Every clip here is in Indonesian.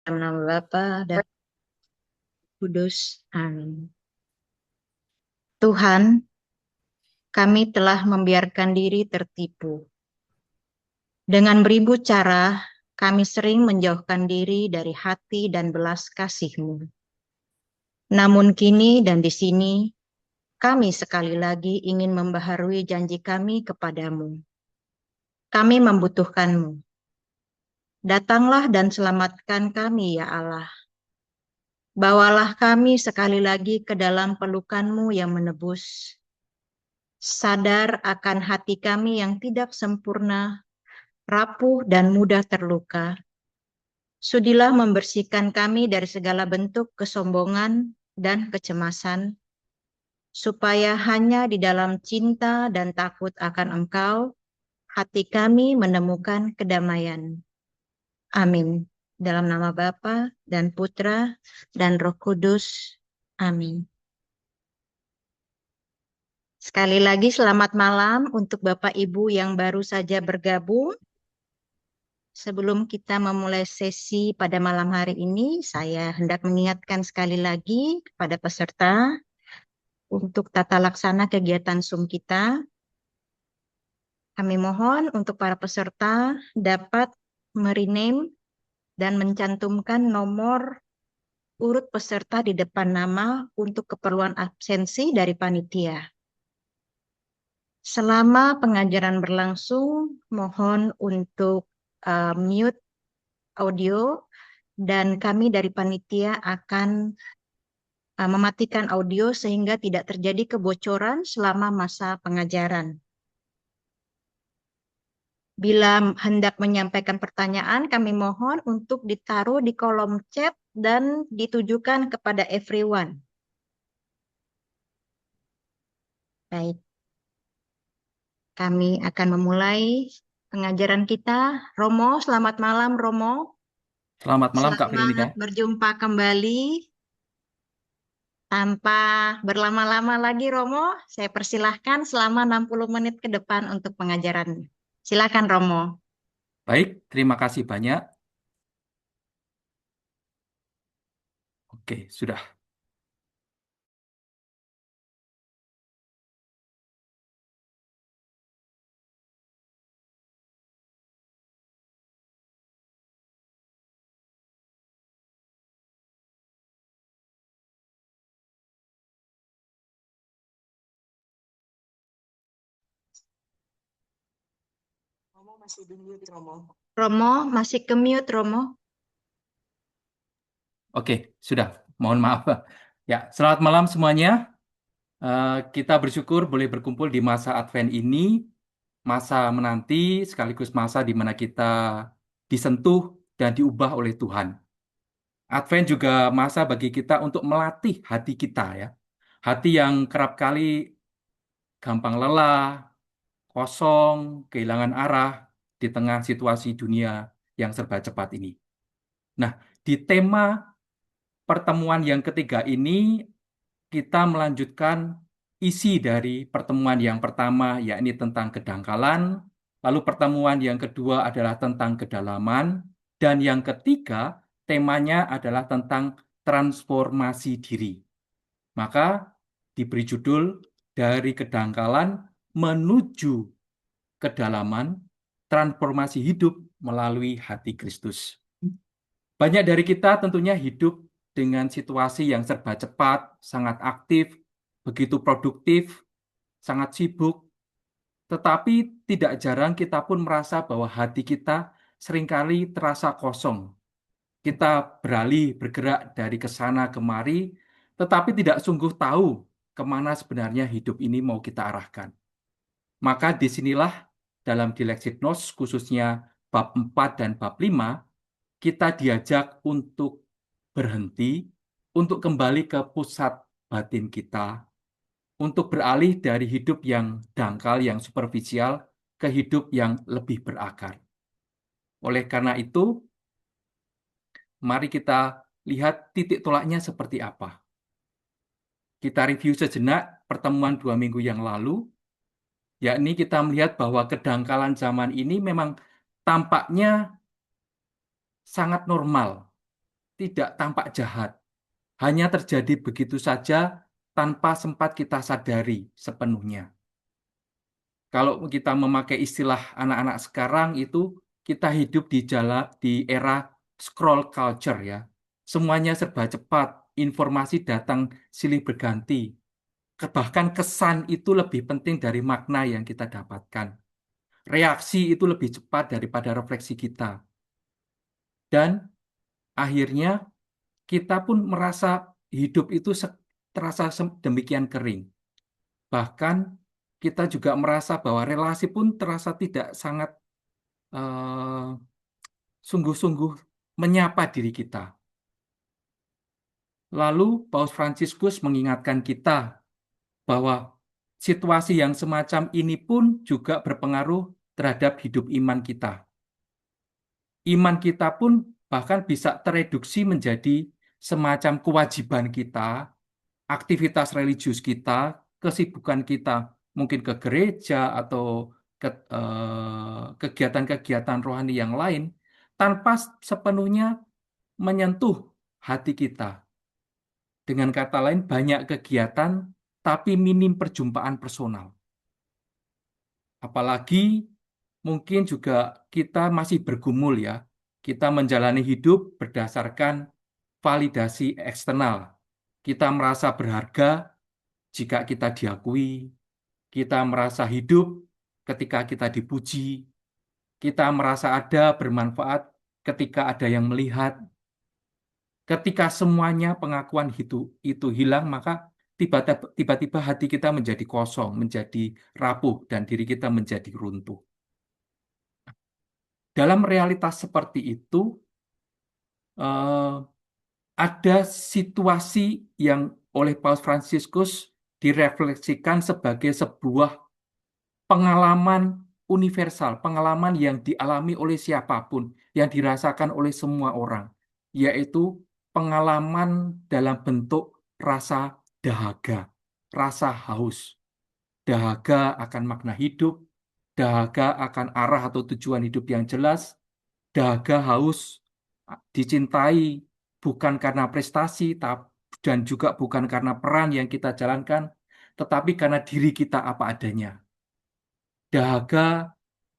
Dalam nama Bapa dan Kudus. Amin. Tuhan, kami telah membiarkan diri tertipu. Dengan beribu cara, kami sering menjauhkan diri dari hati dan belas kasih-Mu. Namun kini dan di sini, kami sekali lagi ingin membaharui janji kami kepadamu. Kami membutuhkan-Mu. Datanglah dan selamatkan kami, ya Allah. Bawalah kami sekali lagi ke dalam pelukan-Mu yang menebus. Sadar akan hati kami yang tidak sempurna, rapuh dan mudah terluka. Sudilah membersihkan kami dari segala bentuk kesombongan dan kecemasan, supaya hanya di dalam cinta dan takut akan Engkau, hati kami menemukan kedamaian. Amin. Dalam nama Bapa dan Putra dan Roh Kudus. Amin. Sekali lagi selamat malam untuk Bapak Ibu yang baru saja bergabung. Sebelum kita memulai sesi pada malam hari ini, saya hendak mengingatkan sekali lagi kepada peserta untuk tata laksana kegiatan Zoom kita. Kami mohon untuk para peserta dapat merename dan mencantumkan nomor urut peserta di depan nama untuk keperluan absensi dari panitia. Selama pengajaran berlangsung, mohon untuk mute audio dan kami dari panitia akan mematikan audio sehingga tidak terjadi kebocoran selama masa pengajaran. Bila hendak menyampaikan pertanyaan, kami mohon untuk ditaruh di kolom chat dan ditujukan kepada everyone. Baik, kami akan memulai pengajaran kita. Romo, selamat malam Romo. Selamat malam Kak Veronica. Selamat berjumpa kembali. Tanpa berlama-lama lagi Romo, saya persilahkan selama 60 menit ke depan untuk pengajaran. Silakan Romo. Baik, terima kasih banyak. Oke, sudah. Romo masih di mute Romo. Romo masih ke mute Romo. Oke, sudah. Mohon maaf. Ya, selamat malam semuanya. Kita bersyukur boleh berkumpul di masa Advent ini, masa menanti sekaligus masa di mana kita disentuh dan diubah oleh Tuhan. Advent juga masa bagi kita untuk melatih hati kita ya. Hati yang kerap kali gampang lelah, kosong, kehilangan arah di tengah situasi dunia yang serba cepat ini. Nah, di tema pertemuan yang ketiga ini, kita melanjutkan isi dari pertemuan yang pertama, yakni tentang kedangkalan, lalu pertemuan yang kedua adalah tentang kedalaman, dan yang ketiga, temanya adalah tentang transformasi diri. Maka diberi judul dari kedangkalan menuju kedalaman, transformasi hidup melalui hati Kristus. Banyak dari kita tentunya hidup dengan situasi yang serba cepat, sangat aktif, begitu produktif, sangat sibuk, tetapi tidak jarang kita pun merasa bahwa hati kita seringkali terasa kosong. Kita beralih bergerak dari ke sana kemari, tetapi tidak sungguh tahu kemana sebenarnya hidup ini mau kita arahkan. Maka disinilah dalam Dilexit-Nos, khususnya bab 4 dan bab 5, kita diajak untuk berhenti, untuk kembali ke pusat batin kita, untuk beralih dari hidup yang dangkal, yang superficial, ke hidup yang lebih berakar. Oleh karena itu, mari kita lihat titik tolaknya seperti apa. Kita review sejenak pertemuan 2 minggu yang lalu, yakni kita melihat bahwa kedangkalan zaman ini memang tampaknya sangat normal. tidak tampak jahat, hanya terjadi begitu saja tanpa sempat kita sadari sepenuhnya. Kalau kita memakai istilah anak-anak sekarang itu kita hidup di era scroll culture ya. Semuanya serba cepat, informasi datang silih berganti. Bahkan kesan itu lebih penting dari makna yang kita dapatkan. Reaksi itu lebih cepat daripada refleksi kita. Dan akhirnya kita pun merasa hidup itu terasa demikian kering. Bahkan kita juga merasa bahwa relasi pun terasa tidak sangat eh, sungguh-sungguh menyapa diri kita. Lalu Paus Fransiskus mengingatkan kita bahwa situasi yang semacam ini pun juga berpengaruh terhadap hidup iman kita. Iman kita pun bahkan bisa tereduksi menjadi semacam kewajiban kita, aktivitas religius kita, kesibukan kita, mungkin ke gereja atau kegiatan-kegiatan rohani yang lain, tanpa sepenuhnya menyentuh hati kita. Dengan kata lain, banyak kegiatan, tapi minim perjumpaan personal. Apalagi mungkin juga kita masih bergumul ya, kita menjalani hidup berdasarkan validasi eksternal. Kita merasa berharga jika kita diakui, kita merasa hidup ketika kita dipuji, kita merasa ada bermanfaat ketika ada yang melihat. Ketika semuanya pengakuan itu hilang, maka tiba-tiba hati kita menjadi kosong, menjadi rapuh, dan diri kita menjadi runtuh. Dalam realitas seperti itu, eh, ada situasi yang oleh Paus Fransiskus direfleksikan sebagai sebuah pengalaman universal, pengalaman yang dialami oleh siapapun, yang dirasakan oleh semua orang, yaitu pengalaman dalam bentuk rasa dahaga, rasa haus, dahaga akan makna hidup, dahaga akan arah atau tujuan hidup yang jelas, dahaga haus dicintai bukan karena prestasi, dan juga bukan karena peran yang kita jalankan, tetapi karena diri kita apa adanya. Dahaga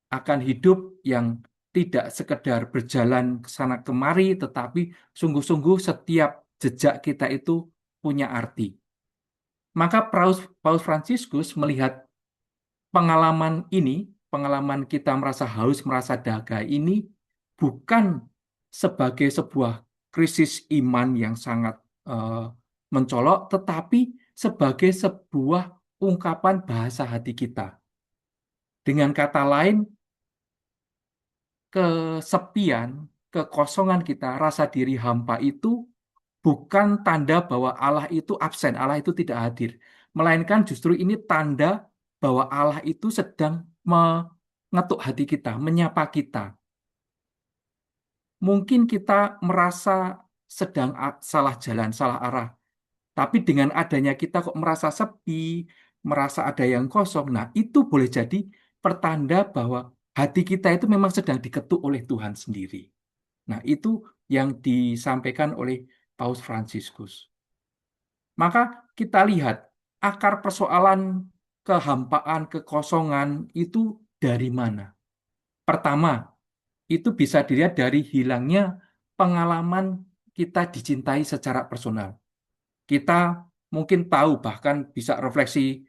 akan hidup yang tidak sekedar berjalan ke sana kemari, tetapi sungguh-sungguh setiap jejak kita itu punya arti. Maka Paus Fransiskus melihat pengalaman ini, pengalaman kita merasa haus, merasa dahaga ini, bukan sebagai sebuah krisis iman yang sangat eh, mencolok, tetapi sebagai sebuah ungkapan bahasa hati kita. Dengan kata lain, kesepian, kekosongan kita, rasa diri hampa itu bukan tanda bahwa Allah itu absen, Allah itu tidak hadir. Melainkan justru ini tanda bahwa Allah itu sedang mengetuk hati kita, menyapa kita. Mungkin kita merasa sedang salah jalan, salah arah. Tapi dengan adanya kita kok merasa sepi, merasa ada yang kosong. Nah, itu boleh jadi pertanda bahwa hati kita itu memang sedang diketuk oleh Tuhan sendiri. Nah, itu yang disampaikan oleh Paus Fransiskus. Maka kita lihat akar persoalan kehampaan, kekosongan itu dari mana? Pertama, itu bisa dilihat dari hilangnya pengalaman kita dicintai secara personal. Kita mungkin tahu bahkan bisa refleksi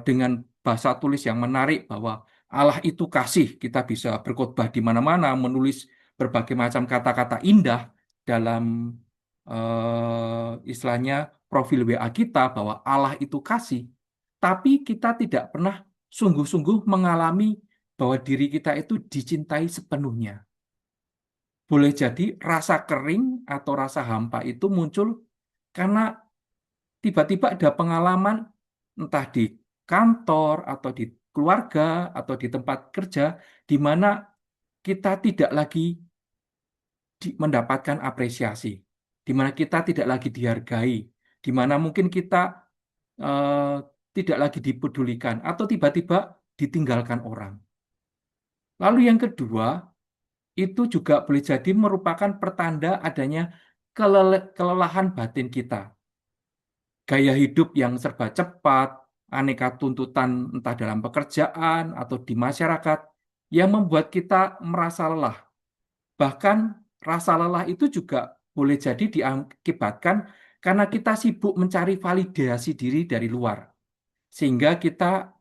dengan bahasa tulis yang menarik bahwa Allah itu kasih. Kita bisa berkhotbah di mana-mana, menulis berbagai macam kata-kata indah dalam istilahnya profil WA kita bahwa Allah itu kasih. Tapi kita tidak pernah sungguh-sungguh mengalami bahwa diri kita itu dicintai sepenuhnya. Boleh jadi rasa kering atau rasa hampa itu muncul karena tiba-tiba ada pengalaman entah di kantor atau di keluarga atau di tempat kerja di mana kita tidak lagi mendapatkan apresiasi, di mana kita tidak lagi dihargai, di mana mungkin kita eh, tidak lagi dipedulikan atau tiba-tiba ditinggalkan orang. Lalu yang kedua, itu juga boleh jadi merupakan pertanda adanya kelelahan batin kita. Gaya hidup yang serba cepat, aneka tuntutan entah dalam pekerjaan atau di masyarakat yang membuat kita merasa lelah. Bahkan rasa lelah itu juga boleh jadi diakibatkan karena kita sibuk mencari validasi diri dari luar. Sehingga kita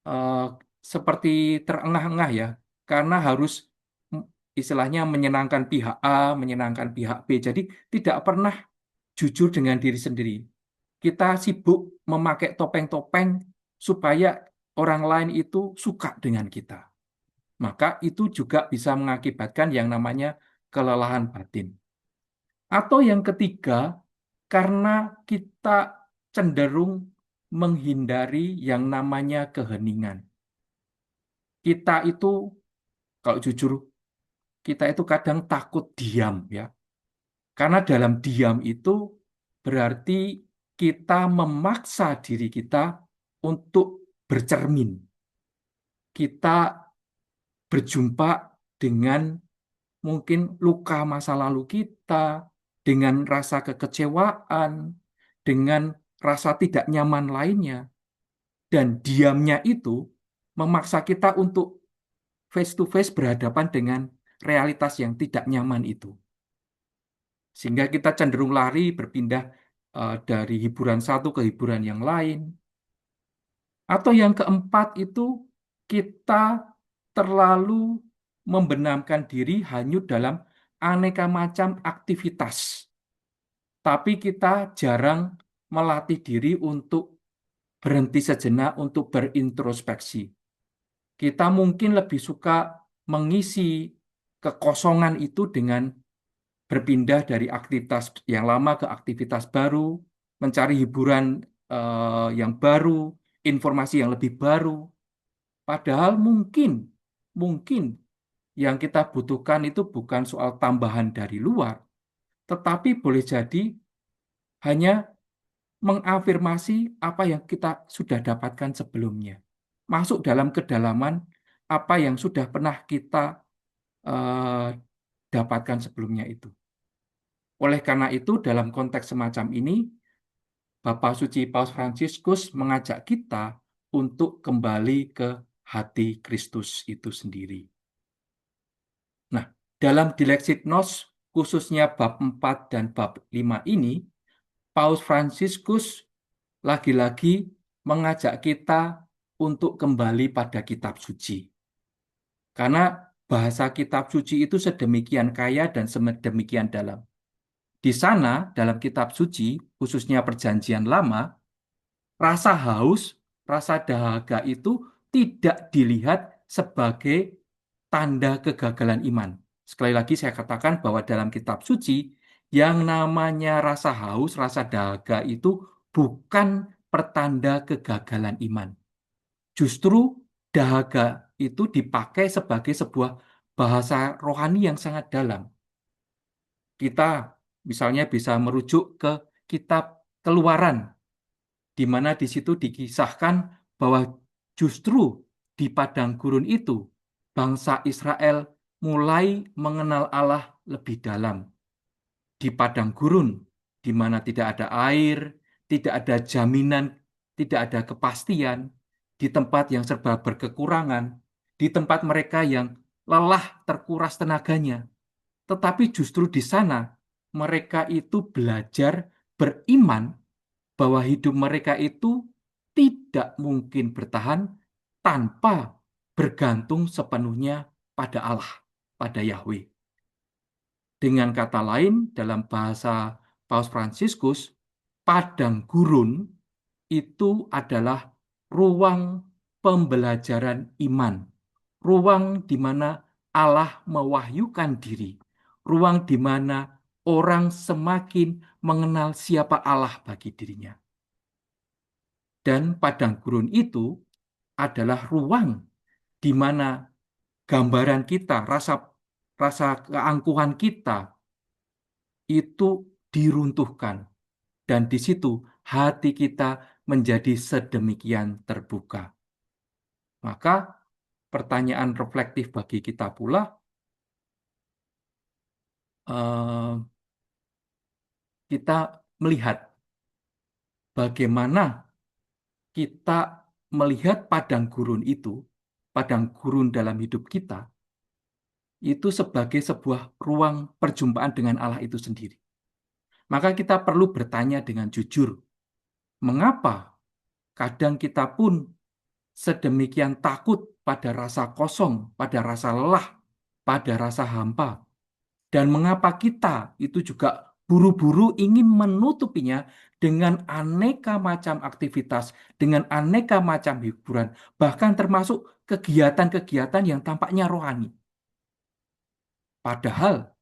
eh, seperti terengah-engah ya, karena harus mm, istilahnya menyenangkan pihak A, menyenangkan pihak B. Jadi tidak pernah jujur dengan diri sendiri. Kita sibuk memakai topeng-topeng supaya orang lain itu suka dengan kita. Maka itu juga bisa mengakibatkan yang namanya kelelahan batin. Atau yang ketiga, karena kita cenderung menghindari yang namanya keheningan. Kita itu, kalau jujur, kita itu kadang takut diam ya. Karena dalam diam itu berarti kita memaksa diri kita untuk bercermin. Kita berjumpa dengan mungkin luka masa lalu kita, dengan rasa kekecewaan, dengan rasa tidak nyaman lainnya. Dan diamnya itu memaksa kita untuk face to face berhadapan dengan realitas yang tidak nyaman itu. Sehingga kita cenderung lari berpindah dari hiburan satu ke hiburan yang lain. Atau yang keempat itu kita terlalu membenamkan diri hanyut dalam aneka macam aktivitas. Tapi kita jarang melatih diri untuk berhenti sejenak untuk berintrospeksi. Kita mungkin lebih suka mengisi kekosongan itu dengan berpindah dari aktivitas yang lama ke aktivitas baru, mencari hiburan yang baru, informasi yang lebih baru. Padahal mungkin yang kita butuhkan itu bukan soal tambahan dari luar, tetapi boleh jadi hanya mengafirmasi apa yang kita sudah dapatkan sebelumnya. Masuk dalam kedalaman apa yang sudah pernah kita eh, dapatkan sebelumnya itu. Oleh karena itu, dalam konteks semacam ini, Bapak Suci Paus Fransiskus mengajak kita untuk kembali ke hati Kristus itu sendiri. Nah, dalam Dilexit Nos, khususnya bab 4 dan bab 5 ini, Paus Fransiskus lagi-lagi mengajak kita untuk kembali pada kitab suci. Karena bahasa kitab suci itu sedemikian kaya dan sedemikian dalam. Di sana, dalam kitab suci, khususnya Perjanjian Lama, rasa haus, rasa dahaga itu tidak dilihat sebagai tanda kegagalan iman. Sekali lagi saya katakan bahwa dalam kitab suci, yang namanya rasa haus, rasa dahaga itu bukan pertanda kegagalan iman. Justru dahaga itu dipakai sebagai sebuah bahasa rohani yang sangat dalam. Kita misalnya bisa merujuk ke kitab Keluaran, di mana di situ dikisahkan bahwa justru di padang gurun itu bangsa Israel mulai mengenal Allah lebih dalam. Di padang gurun, di mana tidak ada air, tidak ada jaminan, tidak ada kepastian, di tempat yang serba berkekurangan, di tempat mereka yang lelah terkuras tenaganya. Tetapi justru di sana mereka itu belajar beriman bahwa hidup mereka itu tidak mungkin bertahan tanpa bergantung sepenuhnya pada Allah, pada Yahweh. Dengan kata lain, dalam bahasa Paus Fransiskus, padang gurun itu adalah ruang pembelajaran iman, ruang di mana Allah mewahyukan diri, ruang di mana orang semakin mengenal siapa Allah bagi dirinya. Dan padang gurun itu adalah ruang di mana gambaran kita, rasa rasa keangkuhan kita itu diruntuhkan. Dan di situ hati kita menjadi sedemikian terbuka. Maka pertanyaan reflektif bagi kita pula, eh, kita melihat bagaimana kita melihat padang gurun itu, padang gurun dalam hidup kita, itu sebagai sebuah ruang perjumpaan dengan Allah itu sendiri. Maka kita perlu bertanya dengan jujur, mengapa kadang kita pun sedemikian takut pada rasa kosong, pada rasa lelah, pada rasa hampa, dan mengapa kita itu juga buru-buru ingin menutupinya dengan aneka macam aktivitas, dengan aneka macam hiburan, bahkan termasuk kegiatan-kegiatan yang tampaknya rohani. Padahal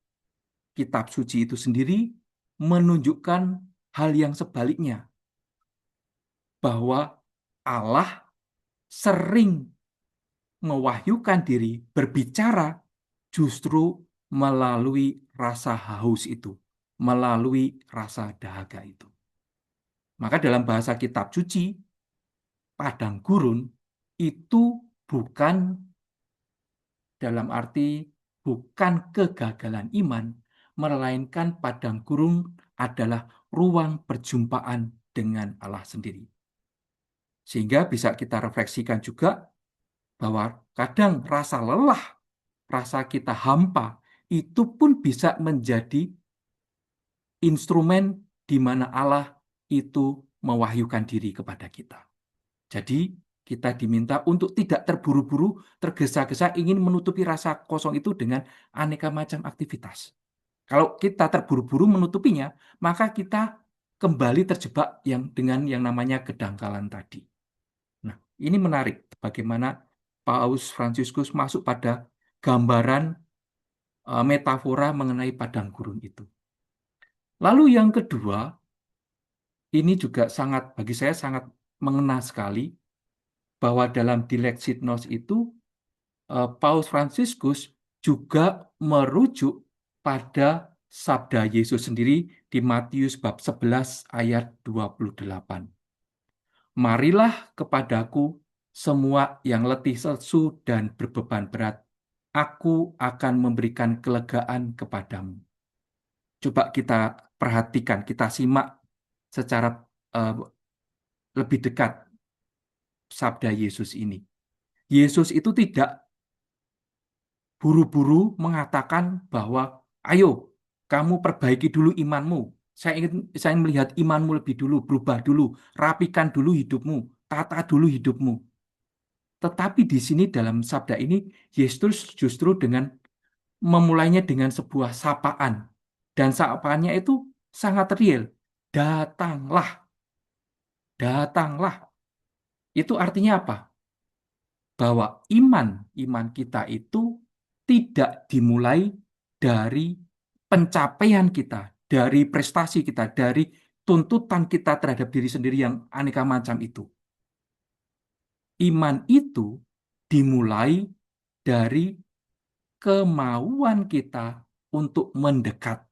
kitab suci itu sendiri menunjukkan hal yang sebaliknya, bahwa Allah sering mewahyukan diri, berbicara justru melalui rasa haus itu, melalui rasa dahaga itu. Maka dalam bahasa kitab suci, padang gurun itu bukan dalam arti bukan kegagalan iman, melainkan padang gurun adalah ruang perjumpaan dengan Allah sendiri. Sehingga bisa kita refleksikan juga bahwa kadang rasa lelah, rasa kita hampa, itu pun bisa menjadi instrumen di mana Allah itu mewahyukan diri kepada kita. Jadi, kita diminta untuk tidak terburu-buru, tergesa-gesa ingin menutupi rasa kosong itu dengan aneka macam aktivitas. Kalau kita terburu-buru menutupinya, maka kita kembali terjebak dengan yang namanya kedangkalan tadi. Nah, ini menarik bagaimana Paus Fransiskus masuk pada gambaran metafora mengenai padang gurun itu. Lalu yang kedua, ini juga bagi saya sangat mengena sekali bahwa dalam Dilexit Nos itu Paus Fransiskus juga merujuk pada sabda Yesus sendiri di Matius bab 11 ayat 28. Marilah kepadaku semua yang letih lesu dan berbeban berat, aku akan memberikan kelegaan kepadamu. Coba kita perhatikan, kita simak secara uh, lebih dekat sabda Yesus ini. Yesus itu tidak buru-buru mengatakan bahwa, ayo, kamu perbaiki dulu imanmu. Saya ingin melihat imanmu lebih dulu, berubah dulu, rapikan dulu hidupmu, tata dulu hidupmu. Tetapi di sini dalam sabda ini, Yesus justru dengan memulainya dengan sebuah sapaan. Dan sapaannya itu sangat real. Datanglah, datanglah. Itu artinya apa? Bahwa iman kita itu tidak dimulai dari pencapaian kita, dari prestasi kita, dari tuntutan kita terhadap diri sendiri yang aneka macam itu. Iman itu dimulai dari kemauan kita untuk mendekat.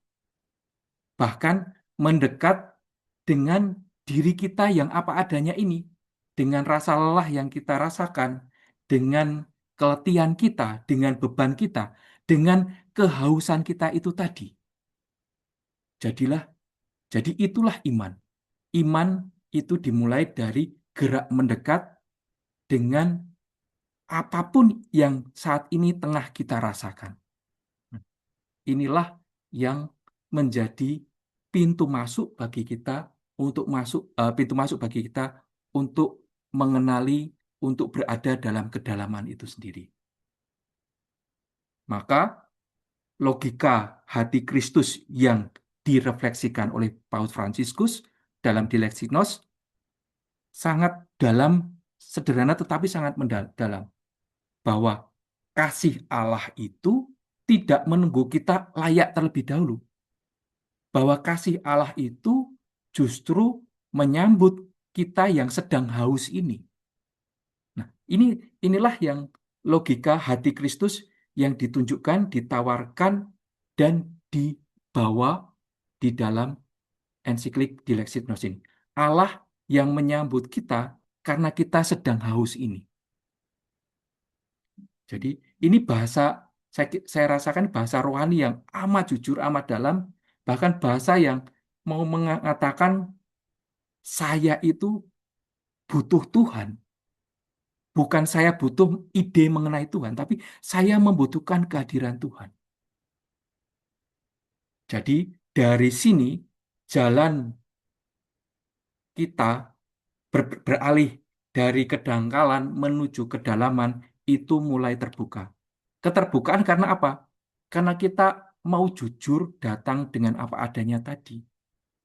Bahkan mendekat dengan diri kita yang apa adanya ini, dengan rasa lelah yang kita rasakan, dengan keletihan kita, dengan beban kita, dengan kehausan kita itu tadi. Jadi itulah iman. Iman itu dimulai dari gerak mendekat dengan apapun yang saat ini tengah kita rasakan. Inilah yang menjadi pintu masuk bagi kita pintu masuk bagi kita untuk mengenali, untuk berada dalam kedalaman itu sendiri. Maka logika hati Kristus yang direfleksikan oleh Paus Fransiskus dalam Dilexit Nos sangat dalam, sederhana tetapi sangat mendalam, bahwa kasih Allah itu tidak menunggu kita layak terlebih dahulu, bahwa kasih Allah itu justru menyambut kita yang sedang haus ini. Nah, inilah yang logika hati Kristus yang ditunjukkan, ditawarkan, dan dibawa di dalam ensiklik Dilexit Nos ini. Allah yang menyambut kita karena kita sedang haus ini. Jadi ini bahasa Saya rasakan bahasa rohani yang amat jujur, amat dalam, bahkan bahasa yang mau mengatakan saya itu butuh Tuhan. Bukan saya butuh ide mengenai Tuhan, tapi saya membutuhkan kehadiran Tuhan. Jadi dari sini jalan kita beralih dari kedangkalan menuju kedalaman itu mulai terbuka. Keterbukaan karena apa? Karena kita mau jujur datang dengan apa adanya tadi.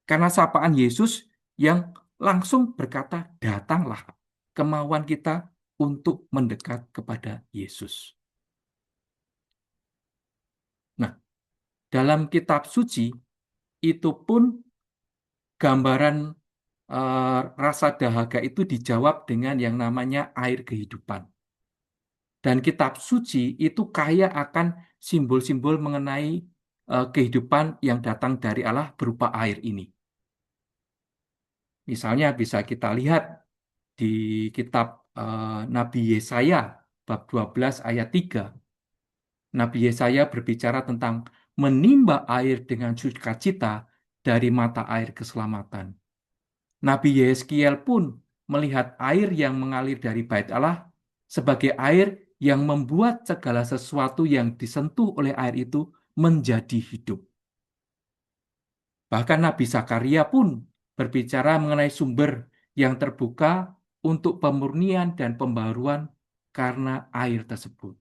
Karena sapaan Yesus yang langsung berkata, datanglah. Kemauan kita untuk mendekat kepada Yesus. Nah, dalam kitab suci itu pun gambaran rasa dahaga itu dijawab dengan yang namanya air kehidupan. Dan kitab suci itu kaya akan simbol-simbol mengenai kehidupan yang datang dari Allah berupa air ini. Misalnya bisa kita lihat di kitab Nabi Yesaya bab 12 ayat 3. Nabi Yesaya berbicara tentang menimba air dengan sukacita dari mata air keselamatan. Nabi Yeskiel pun melihat air yang mengalir dari bait Allah sebagai air yang membuat segala sesuatu yang disentuh oleh air itu menjadi hidup. Bahkan Nabi Zakaria pun berbicara mengenai sumber yang terbuka untuk pemurnian dan pembaruan karena air tersebut.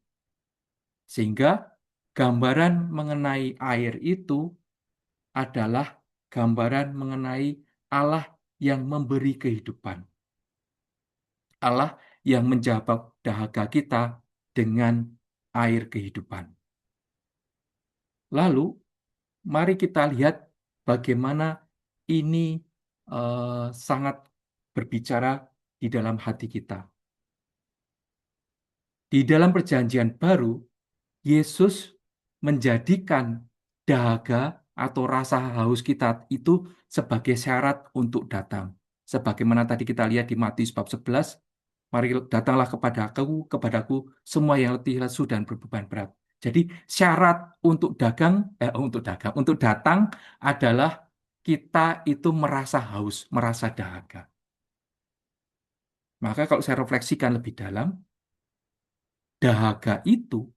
Sehingga gambaran mengenai air itu adalah gambaran mengenai Allah yang memberi kehidupan. Allah yang menjawab dahaga kita dengan air kehidupan. Lalu, mari kita lihat bagaimana ini sangat berbicara di dalam hati kita. Di dalam perjanjian baru, Yesus menjadikan dahaga atau rasa haus kita itu sebagai syarat untuk datang. Sebagaimana tadi kita lihat di Matius bab 11, mari datanglah kepadaku semua yang letih lesu dan berbeban berat. Jadi syarat untuk datang adalah kita itu merasa haus, merasa dahaga. Maka kalau saya refleksikan lebih dalam, dahaga itu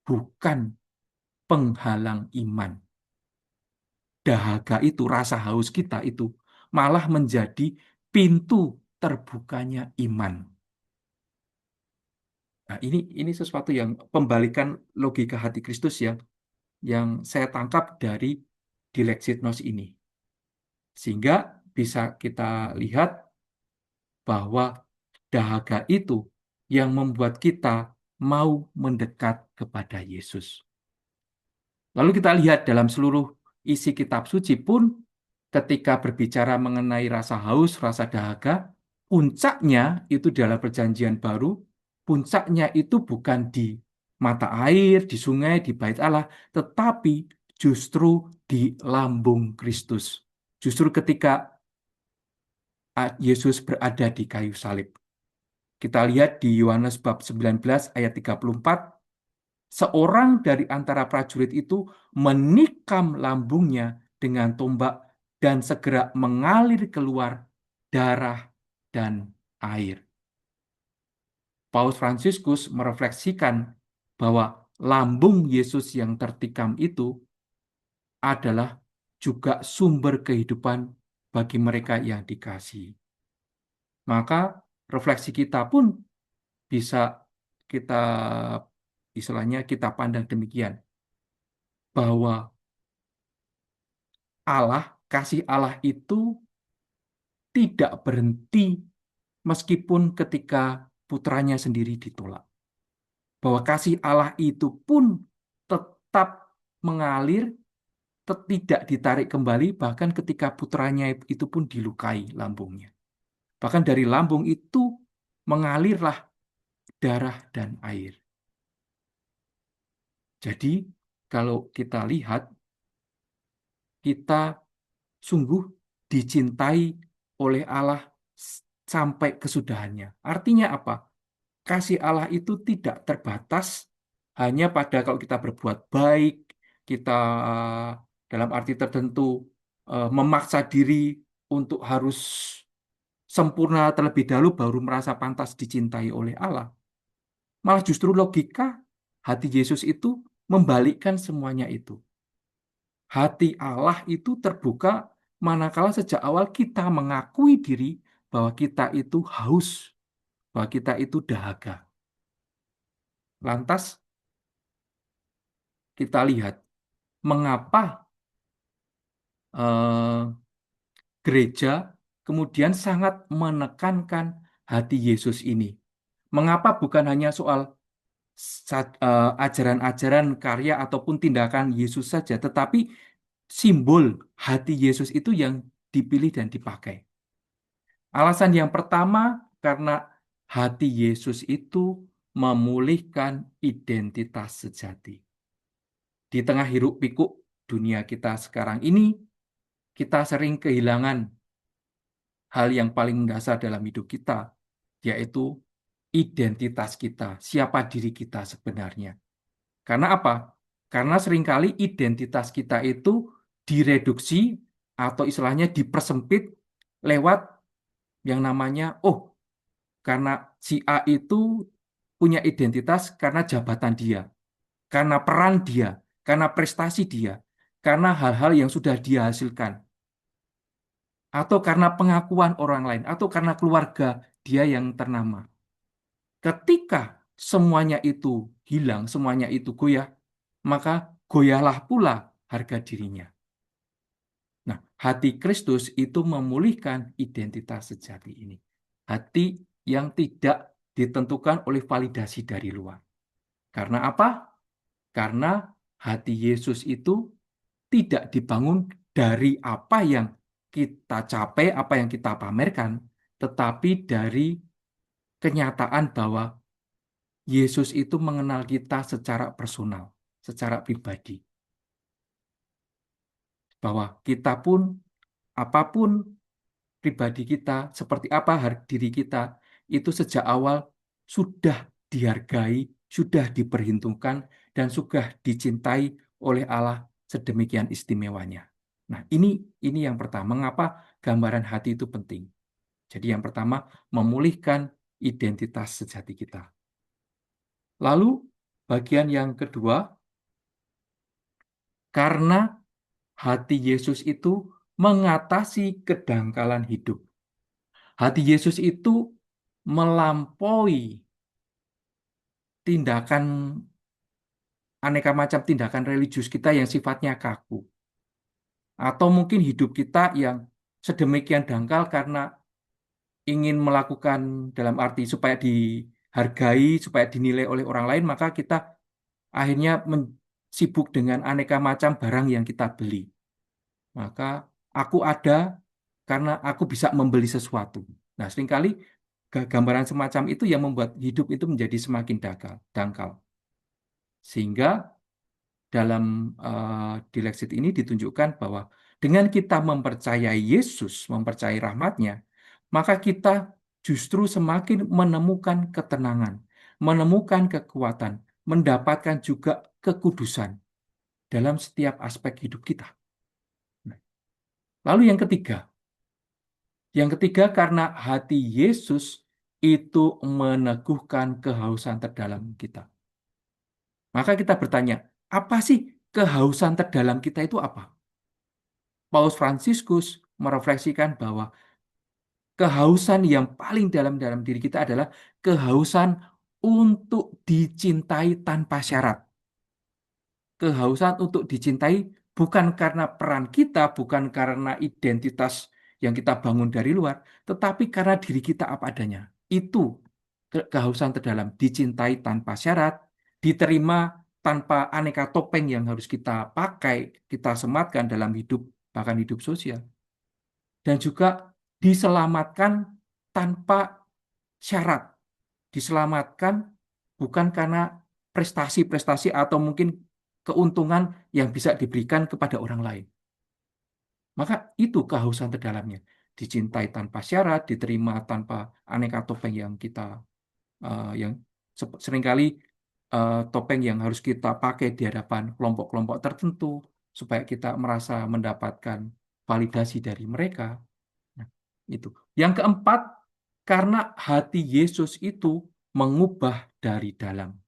bukan penghalang iman. Dahaga itu, rasa haus kita itu malah menjadi pintu terbukanya iman. Nah, ini sesuatu yang pembalikan logika hati Kristus yang saya tangkap dari Dilexit-Nos ini. Sehingga bisa kita lihat bahwa dahaga itu yang membuat kita mau mendekat kepada Yesus. Lalu kita lihat dalam seluruh isi kitab suci pun ketika berbicara mengenai rasa haus, rasa dahaga, puncaknya itu dalam perjanjian baru, puncaknya itu bukan di mata air, di sungai, di bait Allah, tetapi justru di lambung Kristus. Justru ketika Yesus berada di kayu salib. Kita lihat di Yohanes bab 19 ayat 34, seorang dari antara prajurit itu menikam lambungnya dengan tombak dan segera mengalir keluar darah dan air. Paus Fransiskus merefleksikan bahwa lambung Yesus yang tertikam itu adalah juga sumber kehidupan bagi mereka yang dikasihi. Maka refleksi kita pun bisa kita istilahnya kita pandang demikian bahwa kasih Allah itu tidak berhenti meskipun ketika putranya sendiri ditolak. Bahwa kasih Allah itu pun tetap mengalir, tidak ditarik kembali, bahkan ketika putranya itu pun dilukai lambungnya. Bahkan dari lambung itu mengalirlah darah dan air. Jadi, kalau kita lihat, kita sungguh dicintai oleh Allah sampai kesudahannya. Artinya apa? Kasih Allah itu tidak terbatas hanya pada kalau kita berbuat baik, kita dalam arti tertentu memaksa diri untuk harus sempurna terlebih dahulu baru merasa pantas dicintai oleh Allah. Malah justru logika hati Yesus itu membalikkan semuanya itu. Hati Allah itu terbuka manakala sejak awal kita mengakui diri bahwa kita itu haus, bahwa kita itu dahaga. Lantas kita lihat mengapa eh, gereja kemudian sangat menekankan hati Yesus ini. Mengapa bukan hanya soal ajaran-ajaran karya ataupun tindakan Yesus saja, tetapi simbol hati Yesus itu yang dipilih dan dipakai. Alasan yang pertama, karena hati Yesus itu memulihkan identitas sejati. Di tengah hiruk pikuk dunia kita sekarang ini, kita sering kehilangan hal yang paling mendasar dalam hidup kita, yaitu identitas kita, siapa diri kita sebenarnya. Karena apa? Karena seringkali identitas kita itu direduksi atau istilahnya dipersempit lewat yang namanya, oh, karena si A itu punya identitas karena jabatan dia, karena peran dia, karena prestasi dia, karena hal-hal yang sudah dia hasilkan, atau karena pengakuan orang lain, atau karena keluarga dia yang ternama. Ketika semuanya itu hilang, semuanya itu goyah, maka goyahlah pula harga dirinya. Nah, hati Kristus itu memulihkan identitas sejati ini. Hati yang tidak ditentukan oleh validasi dari luar. Karena apa? Karena hati Yesus itu tidak dibangun dari apa yang kita capai, apa yang kita pamerkan, tetapi dari kenyataan bahwa Yesus itu mengenal kita secara personal, secara pribadi. Bahwa kita pun, apapun pribadi kita, seperti apa diri kita, itu sejak awal sudah dihargai, sudah diperhitungkan, dan sudah dicintai oleh Allah sedemikian istimewanya. Nah, ini yang pertama. Mengapa gambaran hati itu penting? Jadi yang pertama, memulihkan identitas sejati kita. Lalu, bagian yang kedua, karena hati Yesus itu mengatasi kedangkalan hidup. Hati Yesus itu melampaui tindakan aneka macam tindakan religius kita yang sifatnya kaku. Atau mungkin hidup kita yang sedemikian dangkal karena ingin melakukan dalam arti supaya dihargai, supaya dinilai oleh orang lain, maka kita akhirnya sibuk dengan aneka macam barang yang kita beli. Maka aku ada karena aku bisa membeli sesuatu. Nah, seringkali gambaran semacam itu yang membuat hidup itu menjadi semakin dangkal. Sehingga dalam di Lexit ini ditunjukkan bahwa dengan kita mempercayai Yesus, mempercayai rahmat-Nya, maka kita justru semakin menemukan ketenangan, menemukan kekuatan, mendapatkan juga kekudusan dalam setiap aspek hidup kita. Lalu yang ketiga karena hati Yesus itu meneguhkan kehausan terdalam kita. Maka kita bertanya, apa sih kehausan terdalam kita itu apa? Paus Fransiskus merefleksikan bahwa kehausan yang paling dalam diri kita adalah kehausan untuk dicintai tanpa syarat. Kehausan untuk dicintai bukan karena peran kita, bukan karena identitas yang kita bangun dari luar, tetapi karena diri kita apa adanya. Itu kehausan terdalam, dicintai tanpa syarat, diterima tanpa aneka topeng yang harus kita pakai, kita sematkan dalam hidup, bahkan hidup sosial. Dan juga diselamatkan tanpa syarat. Diselamatkan bukan karena prestasi-prestasi atau mungkin keuntungan yang bisa diberikan kepada orang lain. Maka itu kehausan terdalamnya. Dicintai tanpa syarat, diterima tanpa aneka topeng yang kita yang seringkali topeng yang harus kita pakai di hadapan kelompok-kelompok tertentu supaya kita merasa mendapatkan validasi dari mereka. Nah, itu. Yang keempat, karena hati Yesus itu mengubah dari dalam.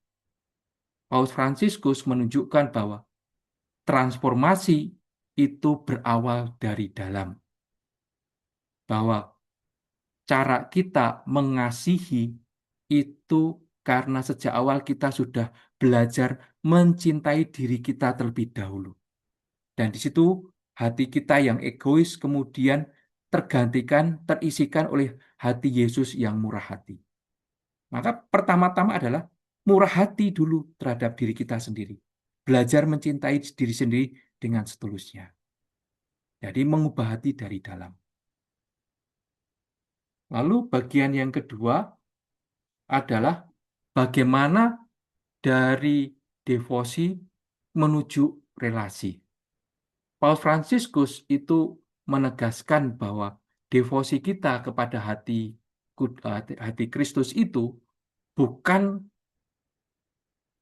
Paus Fransiskus menunjukkan bahwa transformasi itu berawal dari dalam. Bahwa cara kita mengasihi itu karena sejak awal kita sudah belajar mencintai diri kita terlebih dahulu. Dan di situ hati kita yang egois kemudian tergantikan, terisikan oleh hati Yesus yang murah hati. Maka pertama-tama adalah murah hati dulu terhadap diri kita sendiri. Belajar mencintai diri sendiri dengan setulusnya. Jadi mengubah hati dari dalam. Lalu bagian yang kedua adalah bagaimana dari devosi menuju relasi. Paus Fransiskus itu menegaskan bahwa devosi kita kepada hati Kristus itu bukan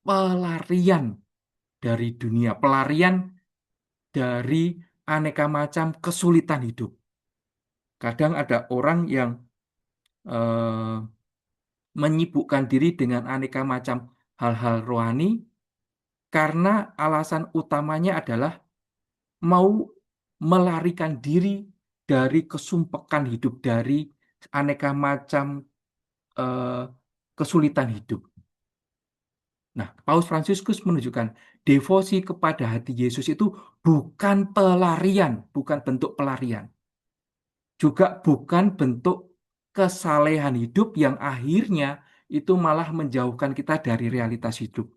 pelarian dari dunia, pelarian dari aneka macam kesulitan hidup. Kadang ada orang yang eh, menyibukkan diri dengan aneka macam hal-hal rohani karena alasan utamanya adalah mau melarikan diri dari kesumpekan hidup, dari aneka macam eh, kesulitan hidup. Nah, Paus Fransiskus menunjukkan devosi kepada hati Yesus itu bukan pelarian, bukan bentuk pelarian. Juga bukan bentuk kesalehan hidup yang akhirnya itu malah menjauhkan kita dari realitas hidup.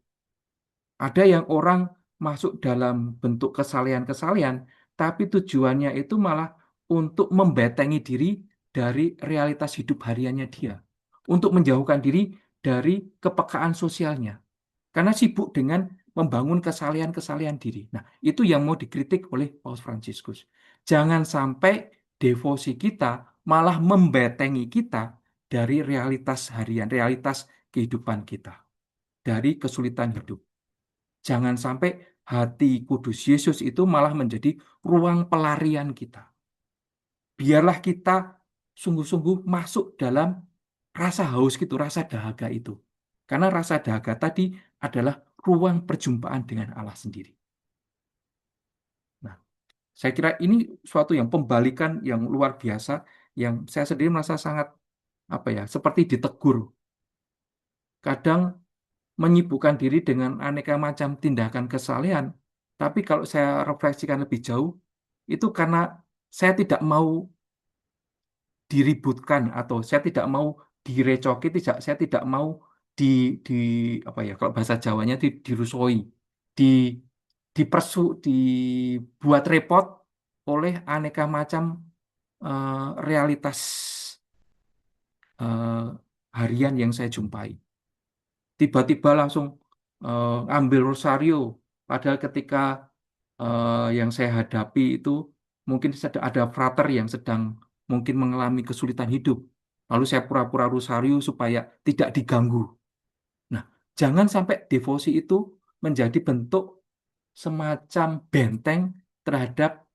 Ada yang orang masuk dalam bentuk kesalehan-kesalehan, tapi tujuannya itu malah untuk membetengi diri dari realitas hidup hariannya dia. Untuk menjauhkan diri dari kepekaan sosialnya. Karena sibuk dengan membangun kesalehan-kesalehan diri. Nah, itu yang mau dikritik oleh Paus Fransiskus. Jangan sampai devosi kita malah membetengi kita dari realitas harian, realitas kehidupan kita, dari kesulitan hidup. Jangan sampai hati kudus Yesus itu malah menjadi ruang pelarian kita. Biarlah kita sungguh-sungguh masuk dalam rasa haus gitu, rasa dahaga itu. Karena rasa dahaga tadi adalah ruang perjumpaan dengan Allah sendiri. Nah, saya kira ini suatu yang pembalikan yang luar biasa, yang saya sendiri merasa sangat apa ya, seperti ditegur. Kadang menyibukkan diri dengan aneka macam tindakan kesalehan, tapi kalau saya refleksikan lebih jauh, itu karena saya tidak mau diributkan atau saya tidak mau direcoki, saya tidak mau di di apa ya kalau bahasa Jawanya dirusoi, di dipersu, dibuat repot oleh aneka macam realitas eh, harian yang saya jumpai. Tiba-tiba langsung ambil rosario, padahal ketika yang saya hadapi itu mungkin ada frater yang sedang mungkin mengalami kesulitan hidup. Lalu saya pura-pura rosario supaya tidak diganggu. Nah, jangan sampai devosi itu menjadi bentuk semacam benteng terhadap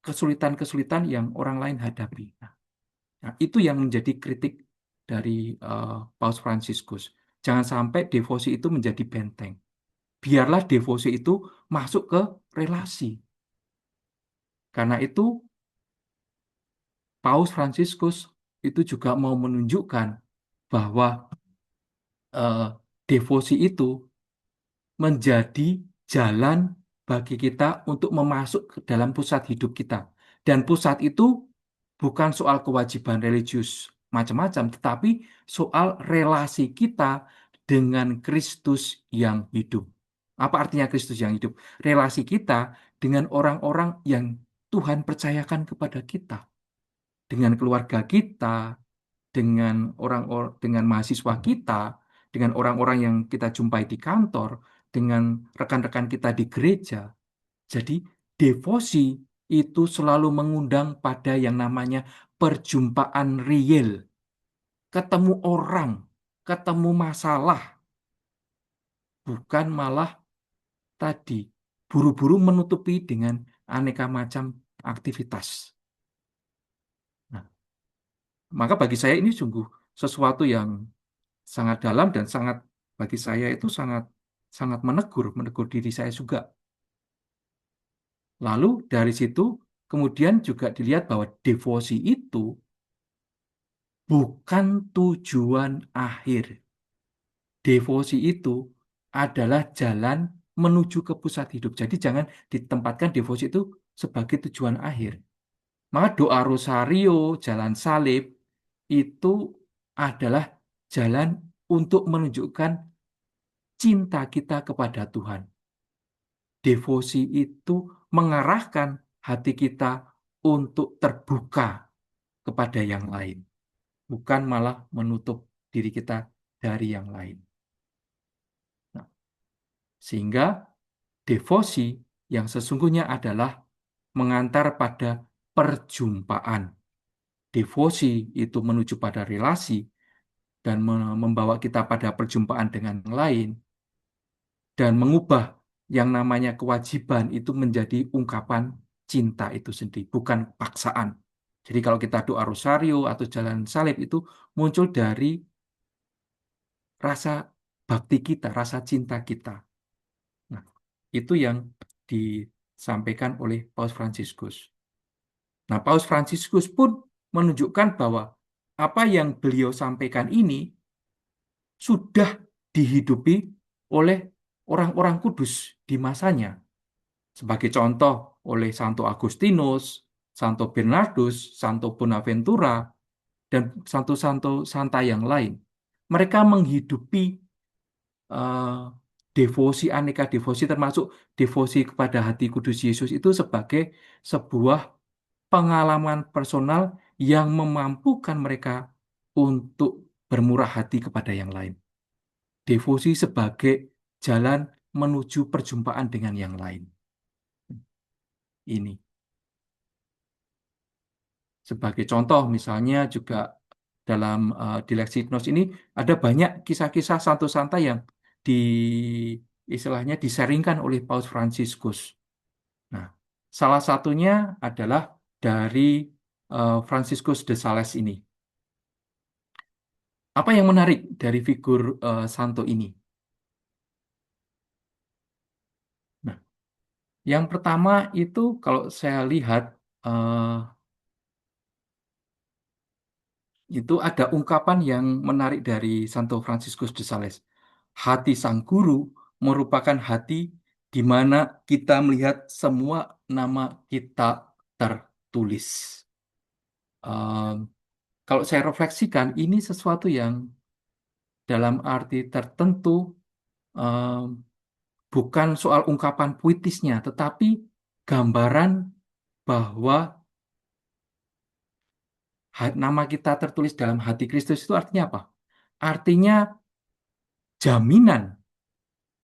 kesulitan-kesulitan yang orang lain hadapi. Nah, itu yang menjadi kritik dari Paus Fransiskus. Jangan sampai devosi itu menjadi benteng. Biarlah devosi itu masuk ke relasi. Karena itu Paus Fransiskus itu juga mau menunjukkan bahwa eh, devosi itu menjadi jalan bagi kita untuk memasuk ke dalam pusat hidup kita. Dan pusat itu bukan soal kewajiban religius macam-macam, tetapi soal relasi kita dengan Kristus yang hidup. Apa artinya Kristus yang hidup? Relasi kita dengan orang-orang yang Tuhan percayakan kepada kita, dengan keluarga kita, dengan dengan mahasiswa kita, dengan orang-orang yang kita jumpai di kantor, dengan rekan-rekan kita di gereja. Jadi devosi itu selalu mengundang pada yang namanya perjumpaan real, ketemu orang, ketemu masalah, bukan malah tadi buru-buru menutupi dengan aneka macam aktivitas. Nah, maka bagi saya ini sungguh sesuatu yang sangat dalam dan sangat bagi saya itu sangat sangat menegur, menegur diri saya juga. Lalu dari situ kemudian juga dilihat bahwa devosi itu bukan tujuan akhir. Devosi itu adalah jalan menuju ke pusat hidup. Jadi jangan ditempatkan devosi itu sebagai tujuan akhir. Maka doa rosario, jalan salib itu adalah jalan untuk menunjukkan cinta kita kepada Tuhan. Devosi itu mengarahkan hati kita untuk terbuka kepada yang lain, bukan malah menutup diri kita dari yang lain. Nah, sehingga devosi yang sesungguhnya adalah mengantar pada perjumpaan. Devosi itu menuju pada relasi dan membawa kita pada perjumpaan dengan yang lain dan mengubah yang namanya kewajiban itu menjadi ungkapan cinta itu sendiri, bukan paksaan. Jadi kalau kita doa rosario atau jalan salib itu muncul dari rasa bakti kita, rasa cinta kita. Nah, itu yang disampaikan oleh Paus Fransiskus. Nah, Paus Fransiskus pun menunjukkan bahwa apa yang beliau sampaikan ini sudah dihidupi oleh orang-orang kudus di masanya. Sebagai contoh oleh Santo Agustinus, Santo Bernardus, Santo Bonaventura, dan santo-santo santa yang lain. Mereka menghidupi eh, devosi, aneka devosi, termasuk devosi kepada hati kudus Yesus itu sebagai sebuah pengalaman personal yang memampukan mereka untuk bermurah hati kepada yang lain. Devosi sebagai jalan menuju perjumpaan dengan yang lain. Ini sebagai contoh misalnya juga dalam di Lex Signos ini ada banyak kisah-kisah santo-santa yang di istilahnya disaringkan oleh Paus Fransiskus. Nah, salah satunya adalah dari Franciscus de Sales ini. Apa yang menarik dari figur Santo ini? Nah, yang pertama itu kalau saya lihat eh, itu ada ungkapan yang menarik dari Santo Franciscus de Sales. Hati sang guru merupakan hati di mana kita melihat semua nama kita tertulis. Em, Kalau saya refleksikan, ini sesuatu yang dalam arti tertentu em, bukan soal ungkapan puitisnya, tetapi gambaran bahwa nama kita tertulis dalam hati Kristus itu artinya apa? Artinya jaminan,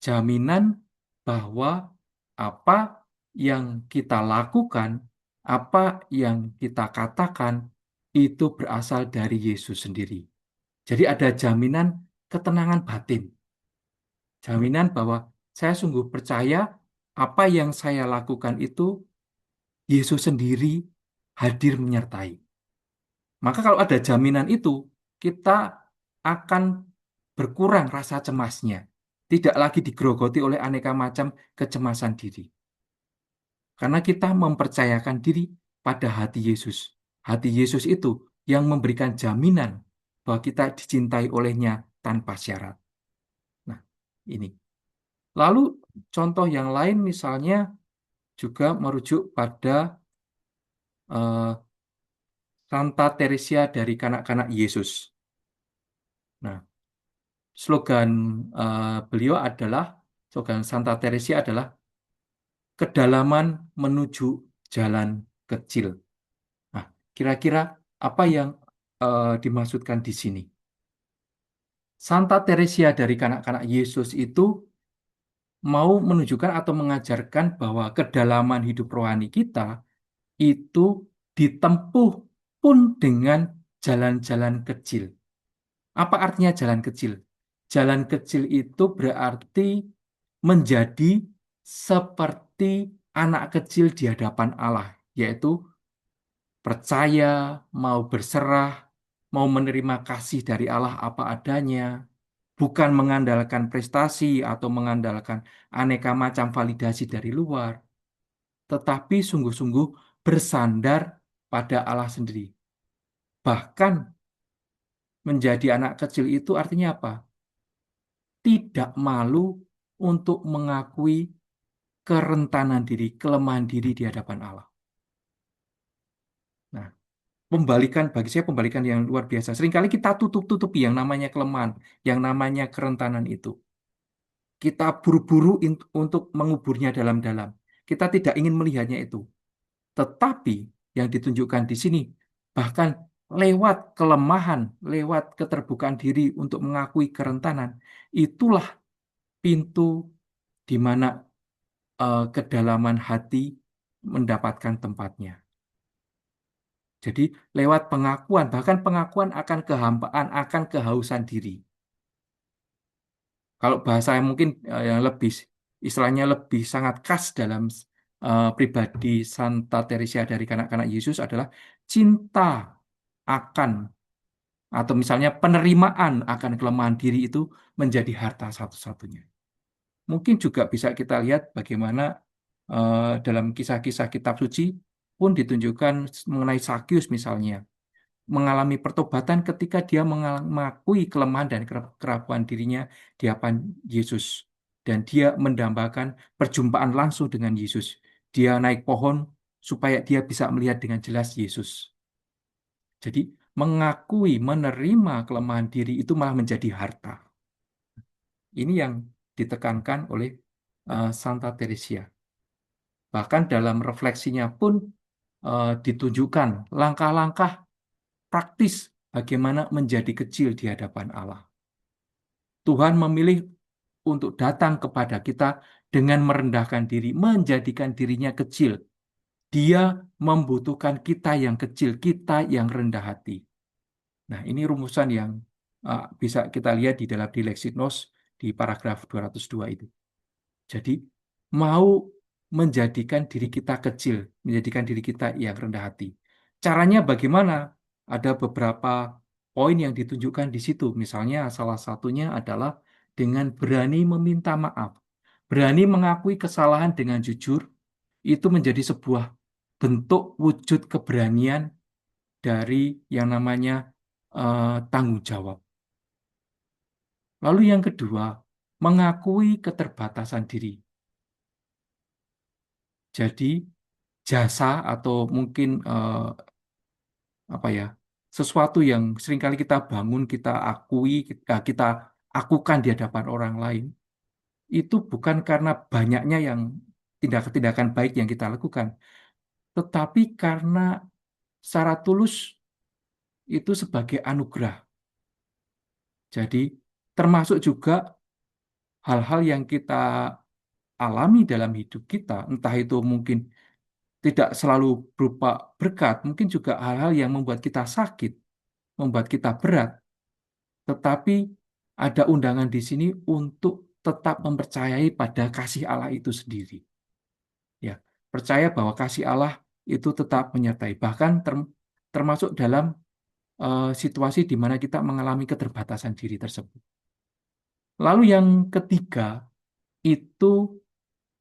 jaminan bahwa apa yang kita lakukan, apa yang kita katakan itu berasal dari Yesus sendiri. Jadi ada jaminan ketenangan batin, jaminan bahwa saya sungguh percaya apa yang saya lakukan itu Yesus sendiri hadir menyertai. Maka kalau ada jaminan itu, kita akan berkurang rasa cemasnya. Tidak lagi digerogoti oleh aneka macam kecemasan diri. Karena kita mempercayakan diri pada hati Yesus. Hati Yesus itu yang memberikan jaminan bahwa kita dicintai olehnya tanpa syarat. Nah, ini. Lalu contoh yang lain misalnya juga merujuk pada eh, Santa Teresia dari kanak-kanak Yesus. Nah, slogan slogan Santa Teresia adalah kedalaman menuju jalan kecil. Nah, kira-kira apa yang dimaksudkan di sini? Santa Teresia dari kanak-kanak Yesus itu mau menunjukkan atau mengajarkan bahwa kedalaman hidup rohani kita itu ditempuh pun dengan jalan-jalan kecil. Apa artinya jalan kecil? Jalan kecil itu berarti menjadi seperti anak kecil di hadapan Allah, yaitu percaya, mau berserah, mau menerima kasih dari Allah apa adanya, bukan mengandalkan prestasi atau mengandalkan aneka macam validasi dari luar, tetapi sungguh-sungguh bersandar pada Allah sendiri. Bahkan menjadi anak kecil itu artinya apa? Tidak malu untuk mengakui kerentanan diri, kelemahan diri di hadapan Allah. Nah, pembalikan bagi saya pembalikan yang luar biasa. Seringkali kita tutup-tutupi yang namanya kelemahan, yang namanya kerentanan itu. Kita buru-buru untuk menguburnya dalam-dalam. Kita tidak ingin melihatnya itu. Tetapi yang ditunjukkan di sini, bahkan lewat kelemahan, lewat keterbukaan diri untuk mengakui kerentanan, itulah pintu di mana kedalaman hati mendapatkan tempatnya. Jadi lewat pengakuan, bahkan pengakuan akan kehampaan, akan kehausan diri. Kalau bahasa yang mungkin yang lebih, istilahnya lebih sangat khas dalam pribadi Santa Teresa dari kanak-kanak Yesus adalah cinta akan, atau misalnya penerimaan akan kelemahan diri itu menjadi harta satu-satunya. Mungkin juga bisa kita lihat bagaimana dalam kisah-kisah kitab suci pun ditunjukkan mengenai Sakius misalnya, mengalami pertobatan ketika dia mengakui kelemahan dan kerapuan dirinya di hadapan Yesus. Dan dia mendambakan perjumpaan langsung dengan Yesus. Dia naik pohon supaya dia bisa melihat dengan jelas Yesus. Jadi mengakui, menerima kelemahan diri itu malah menjadi harta. Ini yang ditekankan oleh Santa Teresia. Bahkan dalam refleksinya pun ditunjukkan langkah-langkah praktis bagaimana menjadi kecil di hadapan Allah. Tuhan memilih untuk datang kepada kita dengan merendahkan diri, menjadikan dirinya kecil. Dia membutuhkan kita yang kecil, kita yang rendah hati. Nah, ini rumusan yang bisa kita lihat di dalam Dilexic Nos di paragraf 202 itu. Jadi, mau menjadikan diri kita kecil, menjadikan diri kita yang rendah hati. Caranya bagaimana? Ada beberapa poin yang ditunjukkan di situ. Misalnya, salah satunya adalah dengan berani meminta maaf. Berani mengakui kesalahan dengan jujur, itu menjadi sebuah bentuk wujud keberanian dari yang namanya tanggung jawab. Lalu yang kedua, mengakui keterbatasan diri. Jadi jasa atau mungkin apa ya, sesuatu yang seringkali kita bangun, kita akui, kita akukan di hadapan orang lain, itu bukan karena banyaknya yang tindakan-tindakan baik yang kita lakukan, tetapi karena secara tulus itu sebagai anugerah. Jadi termasuk juga hal-hal yang kita alami dalam hidup kita, entah itu mungkin tidak selalu berupa berkat, mungkin juga hal-hal yang membuat kita sakit, membuat kita berat, tetapi ada undangan di sini untuk tetap mempercayai pada kasih Allah itu sendiri. Ya, percaya bahwa kasih Allah itu tetap menyertai, bahkan termasuk dalam situasi di mana kita mengalami keterbatasan diri tersebut. Lalu yang ketiga itu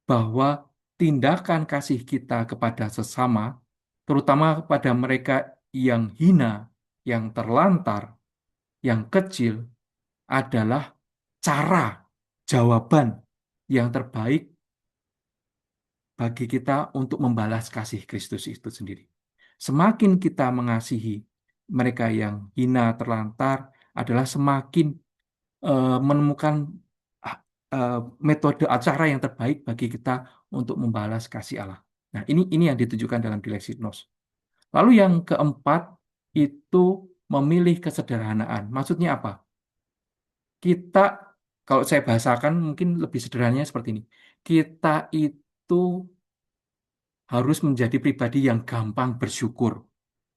bahwa tindakan kasih kita kepada sesama, terutama kepada mereka yang hina, yang terlantar, yang kecil, adalah cara jawaban yang terbaik bagi kita untuk membalas kasih Kristus itu sendiri. Semakin kita mengasihi mereka yang hina, terlantar, adalah semakin menemukan ah, eh, metode acara yang terbaik bagi kita untuk membalas kasih Allah. Nah, ini yang ditunjukkan dalam Dilexit Nos. Lalu yang keempat itu memilih kesederhanaan. Maksudnya apa? Kita, kalau saya bahasakan mungkin lebih sederhananya seperti ini. Kita itu harus menjadi pribadi yang gampang bersyukur,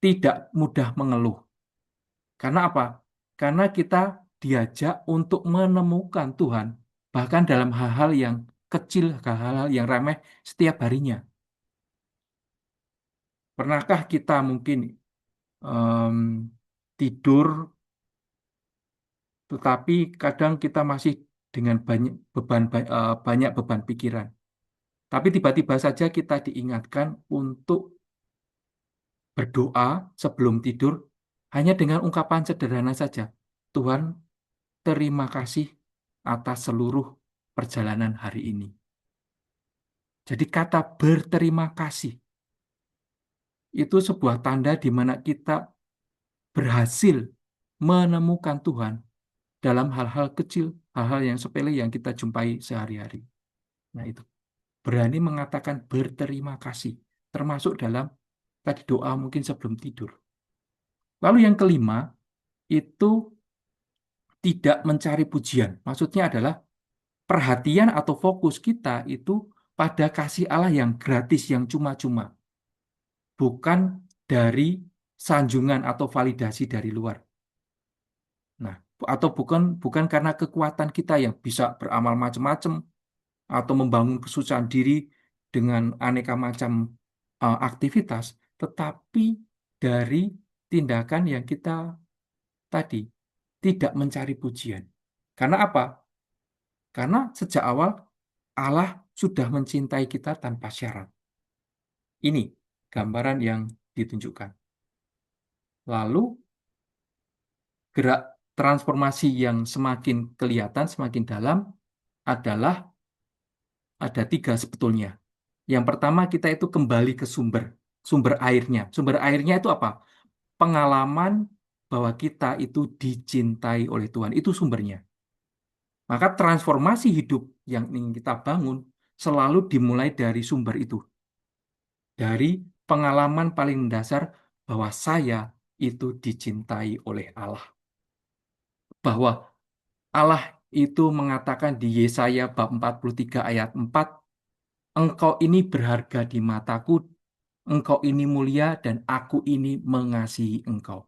tidak mudah mengeluh. Karena apa? Karena kita diajak untuk menemukan Tuhan, bahkan dalam hal-hal yang kecil, hal-hal yang remeh setiap harinya. Pernahkah kita mungkin em, tidur, tetapi kadang kita masih dengan banyak beban pikiran. Tapi tiba-tiba saja kita diingatkan untuk berdoa sebelum tidur hanya dengan ungkapan sederhana saja. Tuhan, terima kasih atas seluruh perjalanan hari ini. Jadi kata berterima kasih itu sebuah tanda di mana kita berhasil menemukan Tuhan dalam hal-hal kecil, hal-hal yang sepele yang kita jumpai sehari-hari. Nah itu, berani mengatakan berterima kasih, termasuk dalam tadi doa mungkin sebelum tidur. Lalu yang kelima, itu tidak mencari pujian. Maksudnya adalah perhatian atau fokus kita itu pada kasih Allah yang gratis, yang cuma-cuma. Bukan dari sanjungan atau validasi dari luar. Nah, atau bukan bukan karena kekuatan kita yang bisa beramal macam-macam atau membangun kesusahan diri dengan aneka macam aktivitas, tetapi dari tindakan yang kita tadi tidak mencari pujian. Karena apa? Karena sejak awal Allah sudah mencintai kita tanpa syarat. Ini gambaran yang ditunjukkan. Lalu gerak transformasi yang semakin kelihatan, semakin dalam adalah ada tiga sebetulnya. Yang pertama kita itu kembali ke sumber airnya. Sumber airnya itu apa? Pengalaman bahwa kita itu dicintai oleh Tuhan. Itu sumbernya. Maka transformasi hidup yang ingin kita bangun selalu dimulai dari sumber itu. Dari pengalaman paling mendasar bahwa saya itu dicintai oleh Allah. Bahwa Allah itu mengatakan di Yesaya bab 43 ayat 4, engkau ini berharga di mataku, engkau ini mulia dan aku ini mengasihi engkau.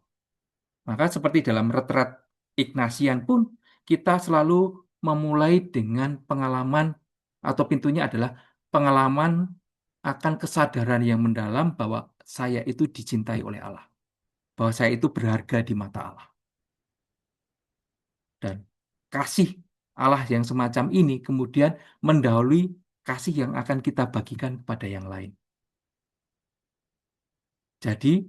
Maka seperti dalam retret Ignatian pun kita selalu memulai dengan pengalaman atau pintunya adalah pengalaman akan kesadaran yang mendalam bahwa saya itu dicintai oleh Allah. Bahwa saya itu berharga di mata Allah. Dan kasih Allah yang semacam ini kemudian mendahului kasih yang akan kita bagikan kepada yang lain. Jadi,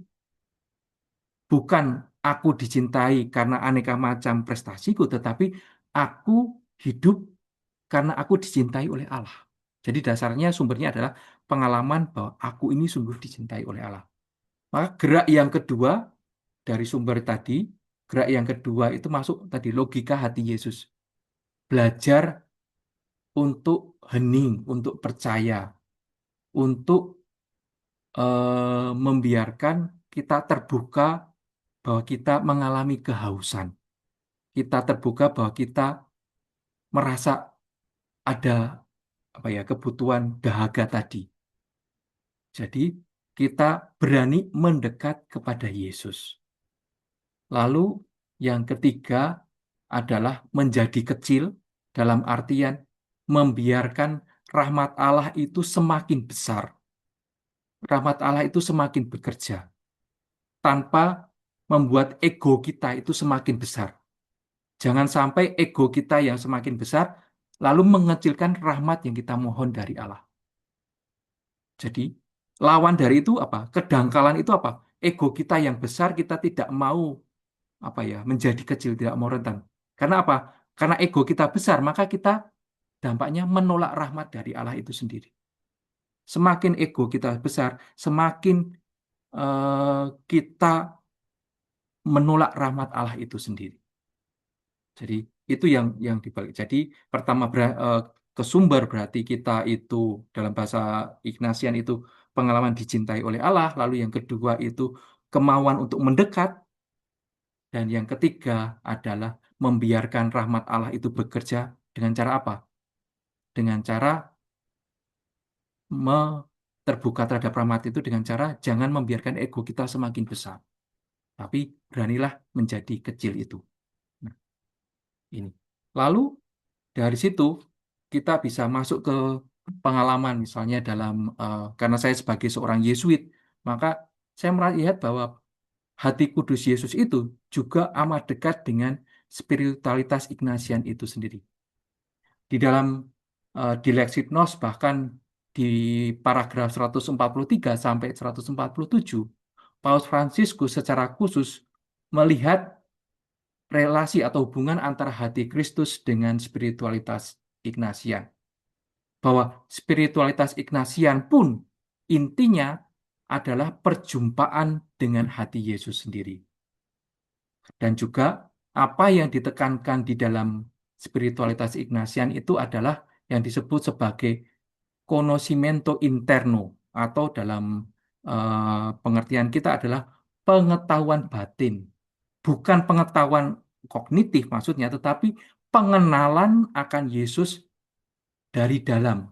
bukan aku dicintai karena aneka macam prestasiku, tetapi aku hidup karena aku dicintai oleh Allah. Jadi dasarnya sumbernya adalah pengalaman bahwa aku ini sungguh dicintai oleh Allah. Maka gerak yang kedua dari sumber tadi, gerak yang kedua itu masuk tadi logika hati Yesus. Belajar untuk hening, untuk percaya, untuk membiarkan kita terbuka bahwa kita mengalami kehausan. Kita terbuka bahwa kita merasa ada apa ya kebutuhan dahaga tadi. Jadi kita berani mendekat kepada Yesus. Lalu yang ketiga adalah menjadi kecil dalam artian membiarkan rahmat Allah itu semakin besar. Rahmat Allah itu semakin bekerja tanpa membuat ego kita itu semakin besar. Jangan sampai ego kita yang semakin besar lalu mengecilkan rahmat yang kita mohon dari Allah. Jadi, lawan dari itu apa? Kedangkalan itu apa? Ego kita yang besar kita tidak mau apa ya, menjadi kecil, tidak mau rentan. Karena apa? Karena ego kita besar, maka kita dampaknya menolak rahmat dari Allah itu sendiri. Semakin ego kita besar, semakin kita menolak rahmat Allah itu sendiri. Jadi itu yang dibalik. Jadi pertama ke sumber berarti kita itu dalam bahasa Ignatian itu pengalaman dicintai oleh Allah. Lalu yang kedua itu kemauan untuk mendekat. Dan yang ketiga adalah membiarkan rahmat Allah itu bekerja dengan cara apa? Dengan cara terbuka terhadap rahmat itu dengan cara jangan membiarkan ego kita semakin besar. Tapi beranilah menjadi kecil itu. Nah, ini. Lalu dari situ kita bisa masuk ke pengalaman misalnya karena saya sebagai seorang Yesuit, maka saya melihat bahwa hati kudus Yesus itu juga amat dekat dengan spiritualitas Ignatian itu sendiri. Di dalam di Lexipnos bahkan di paragraf 143 sampai 147, Paus Fransiskus secara khusus melihat relasi atau hubungan antara hati Kristus dengan spiritualitas Ignatian. Bahwa spiritualitas Ignatian pun intinya adalah perjumpaan dengan hati Yesus sendiri. Dan juga apa yang ditekankan di dalam spiritualitas Ignatian itu adalah yang disebut sebagai conocimiento interno atau dalam pengertian kita adalah pengetahuan batin. Bukan pengetahuan kognitif maksudnya, tetapi pengenalan akan Yesus dari dalam.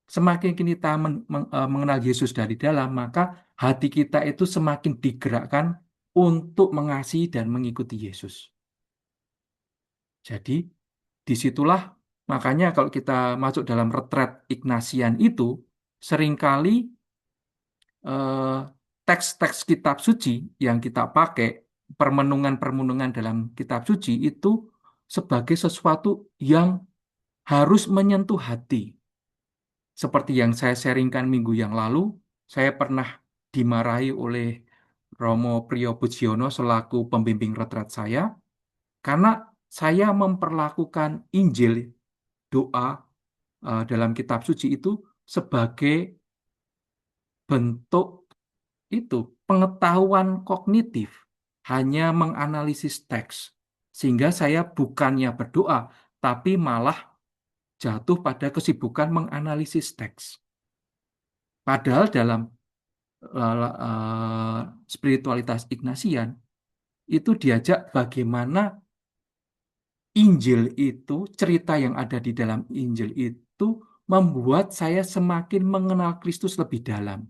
Semakin kita mengenal Yesus dari dalam, maka hati kita itu semakin digerakkan untuk mengasihi dan mengikuti Yesus. Jadi, disitulah makanya kalau kita masuk dalam retret Ignatian itu, seringkali eh, teks-teks kitab suci yang kita pakai, permenungan-permenungan dalam kitab suci itu sebagai sesuatu yang harus menyentuh hati. Seperti yang saya sharingkan minggu yang lalu, saya pernah dimarahi oleh Romo Priyo Pujiono selaku pembimbing retret saya, karena saya memperlakukan Injil, doa dalam kitab suci itu sebagai bentuk itu pengetahuan kognitif, hanya menganalisis teks. Sehingga saya bukannya berdoa, tapi malah jatuh pada kesibukan menganalisis teks. Padahal dalam spiritualitas Ignatian itu diajak bagaimana Injil itu, cerita yang ada di dalam Injil itu membuat saya semakin mengenal Kristus lebih dalam.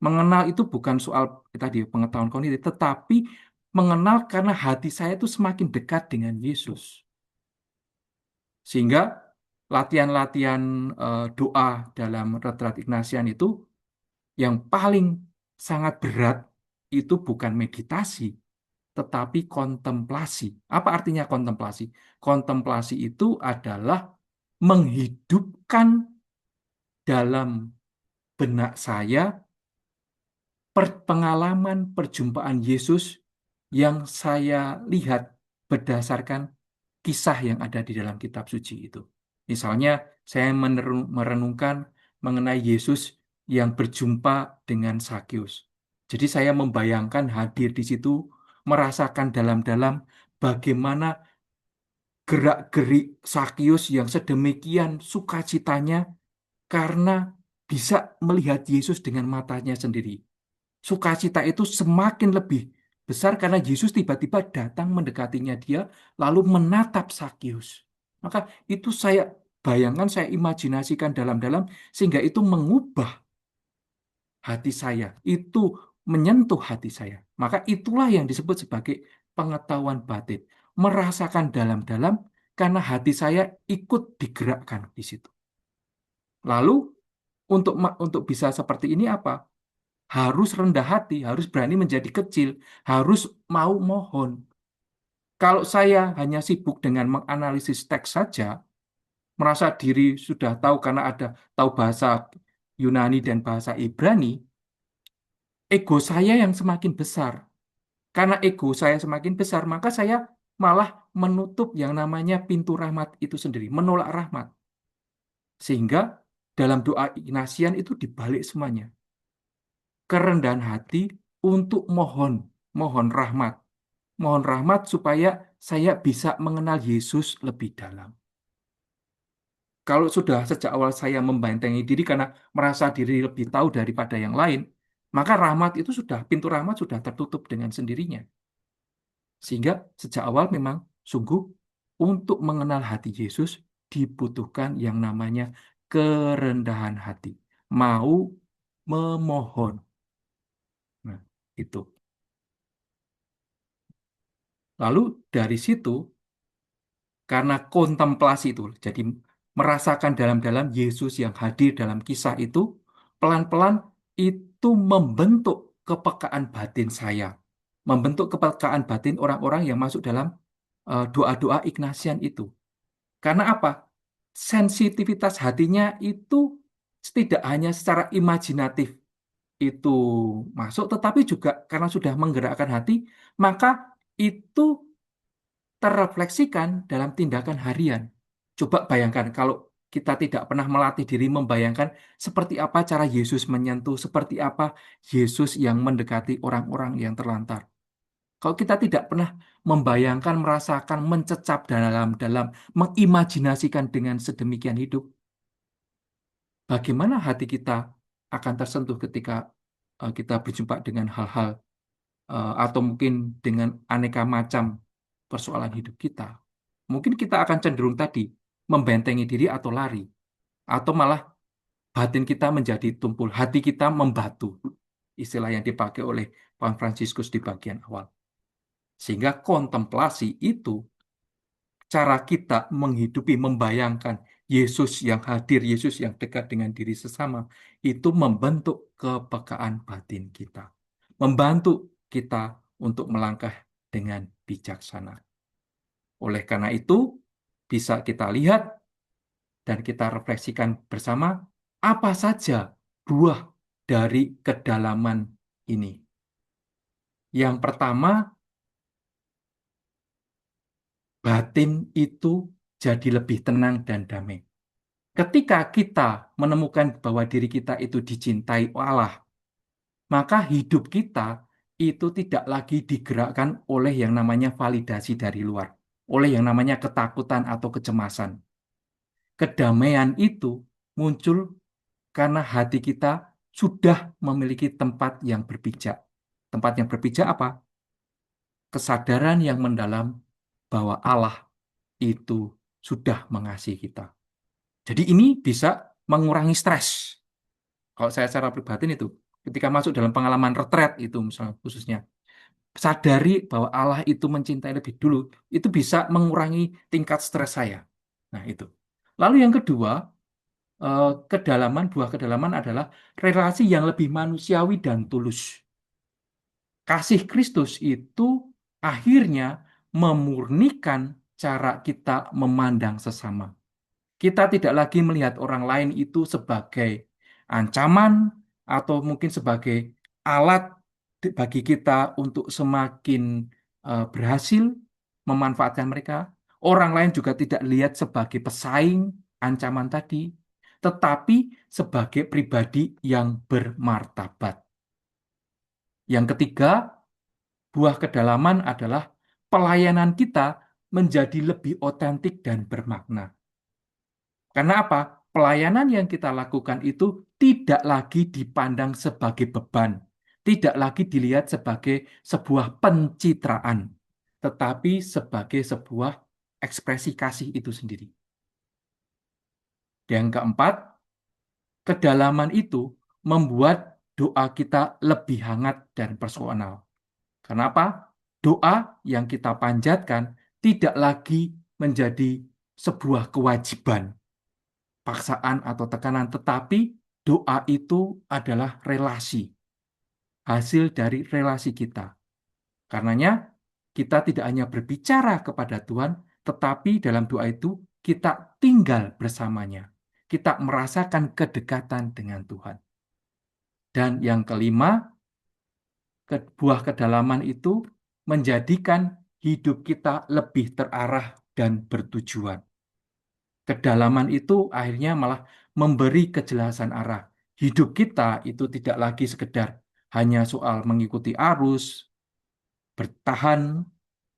Mengenal itu bukan soal tadi pengetahuan kognitif, tetapi mengenal karena hati saya itu semakin dekat dengan Yesus. Sehingga latihan-latihan doa dalam retret Ignatian itu yang paling sangat berat itu bukan meditasi, tetapi kontemplasi. Apa artinya kontemplasi? Kontemplasi itu adalah menghidupkan dalam benak saya pengalaman perjumpaan Yesus yang saya lihat berdasarkan kisah yang ada di dalam kitab suci itu. Misalnya, saya merenungkan mengenai Yesus yang berjumpa dengan Sakeus. Jadi saya membayangkan hadir di situ, merasakan dalam-dalam bagaimana gerak-gerik Sakeus yang sedemikian sukacitanya karena bisa melihat Yesus dengan matanya sendiri. Sukacita itu semakin lebih besar karena Yesus tiba-tiba datang mendekatinya dia, lalu menatap Sakeus. Maka itu saya bayangkan, saya imajinasikan dalam-dalam, sehingga itu mengubah hati saya, itu menyentuh hati saya. Maka itulah yang disebut sebagai pengetahuan batin. Merasakan dalam-dalam karena hati saya ikut digerakkan di situ. Lalu untuk bisa seperti ini apa? Harus rendah hati, harus berani menjadi kecil, harus mau mohon. Kalau saya hanya sibuk dengan menganalisis teks saja, merasa diri sudah tahu karena tahu bahasa Yunani dan bahasa Ibrani, ego saya yang semakin besar. Karena ego saya semakin besar, maka saya malah menutup yang namanya pintu rahmat itu sendiri, menolak rahmat. Sehingga dalam doa Ignatian itu dibalik semuanya. Kerendahan hati untuk mohon rahmat. Mohon rahmat supaya saya bisa mengenal Yesus lebih dalam. Kalau sudah sejak awal saya membentengi diri karena merasa diri lebih tahu daripada yang lain, maka pintu rahmat sudah tertutup dengan sendirinya. Sehingga sejak awal memang sungguh untuk mengenal hati Yesus dibutuhkan yang namanya kerendahan hati. Mau memohon. Nah, itu. Lalu dari situ, karena kontemplasi itu, jadi merasakan dalam-dalam Yesus yang hadir dalam kisah itu, pelan-pelan itu membentuk kepekaan batin saya, membentuk kepekaan batin orang-orang yang masuk dalam doa-doa Ignatian itu. Karena apa? Sensitivitas hatinya itu tidak hanya secara imajinatif itu masuk, tetapi juga karena sudah menggerakkan hati, maka itu terrefleksikan dalam tindakan harian. Coba bayangkan kalau kita tidak pernah melatih diri membayangkan seperti apa cara Yesus menyentuh, seperti apa Yesus yang mendekati orang-orang yang terlantar. Kalau kita tidak pernah membayangkan, merasakan, mencecap dalam mengimajinasikan dengan sedemikian hidup, bagaimana hati kita akan tersentuh ketika kita berjumpa dengan hal-hal atau mungkin dengan aneka macam persoalan hidup kita. Mungkin kita akan cenderung tadi membentengi diri atau lari, atau malah batin kita menjadi tumpul, hati kita membatu, istilah yang dipakai oleh Paus Fransiskus di bagian awal. Sehingga kontemplasi itu cara kita menghidupi, membayangkan Yesus yang hadir, Yesus yang dekat dengan diri sesama, itu membentuk kepekaan batin kita, membantu kita untuk melangkah dengan bijaksana. Oleh karena itu, bisa kita lihat dan kita refleksikan bersama apa saja buah dari kedalaman ini. Yang pertama, batin itu jadi lebih tenang dan damai. Ketika kita menemukan bahwa diri kita itu dicintai Allah, maka hidup kita itu tidak lagi digerakkan oleh yang namanya validasi dari luar, oleh yang namanya ketakutan atau kecemasan. Kedamaian itu muncul karena hati kita sudah memiliki tempat yang berpijak. Tempat yang berpijak apa? Kesadaran yang mendalam bahwa Allah itu sudah mengasihi kita. Jadi ini bisa mengurangi stres. Kalau saya secara pribadi itu, ketika masuk dalam pengalaman retret itu misalnya khususnya, sadari bahwa Allah itu mencintai lebih dulu, itu bisa mengurangi tingkat stres saya. Nah itu. Lalu yang kedua, buah kedalaman adalah relasi yang lebih manusiawi dan tulus. Kasih Kristus itu akhirnya memurnikan cara kita memandang sesama. Kita tidak lagi melihat orang lain itu sebagai ancaman atau mungkin sebagai alat bagi kita untuk semakin berhasil memanfaatkan mereka. Orang lain juga tidak lihat sebagai pesaing ancaman tadi, tetapi sebagai pribadi yang bermartabat. Yang ketiga, buah kedalaman adalah pelayanan kita menjadi lebih otentik dan bermakna. Karena apa? Pelayanan yang kita lakukan itu tidak lagi dipandang sebagai beban, tidak lagi dilihat sebagai sebuah pencitraan, tetapi sebagai sebuah ekspresi kasih itu sendiri. Yang keempat, kedalaman itu membuat doa kita lebih hangat dan personal. Kenapa? Doa yang kita panjatkan tidak lagi menjadi sebuah kewajiban, paksaan atau tekanan, tetapi doa itu adalah relasi, hasil dari relasi kita. Karenanya, kita tidak hanya berbicara kepada Tuhan, tetapi dalam doa itu kita tinggal bersamanya. Kita merasakan kedekatan dengan Tuhan. Dan yang kelima, buah kedalaman itu menjadikan hidup kita lebih terarah dan bertujuan. Kedalaman itu akhirnya malah memberi kejelasan arah. Hidup kita itu tidak lagi sekedar hanya soal mengikuti arus, bertahan,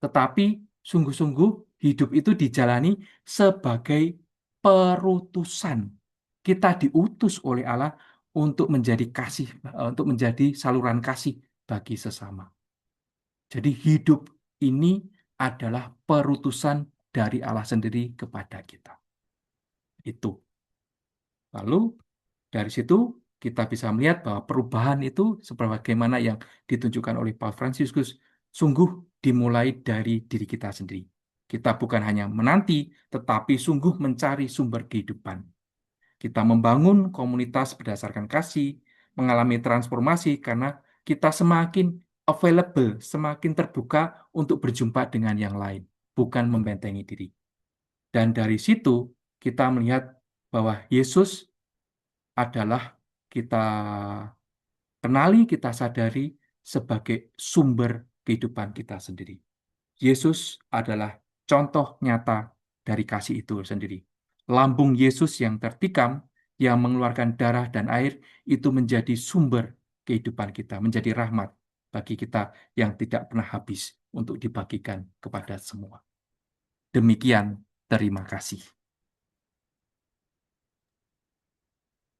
tetapi sungguh-sungguh hidup itu dijalani sebagai perutusan. Kita diutus oleh Allah untuk menjadi kasih, untuk menjadi saluran kasih bagi sesama. Jadi hidup ini adalah perutusan dari Allah sendiri kepada kita. Itu. Lalu dari situ kita bisa melihat bahwa perubahan itu sebagaimana yang ditunjukkan oleh Paus Fransiskus sungguh dimulai dari diri kita sendiri. Kita bukan hanya menanti, tetapi sungguh mencari sumber kehidupan. Kita membangun komunitas berdasarkan kasih, mengalami transformasi karena kita semakin available, semakin terbuka untuk berjumpa dengan yang lain, bukan membentengi diri. Dan dari situ kita melihat bahwa Yesus adalah kita kenali, kita sadari sebagai sumber kehidupan kita sendiri. Yesus adalah contoh nyata dari kasih itu sendiri. Lambung Yesus yang tertikam, yang mengeluarkan darah dan air, itu menjadi sumber kehidupan kita, menjadi rahmat bagi kita yang tidak pernah habis untuk dibagikan kepada semua. Demikian, terima kasih.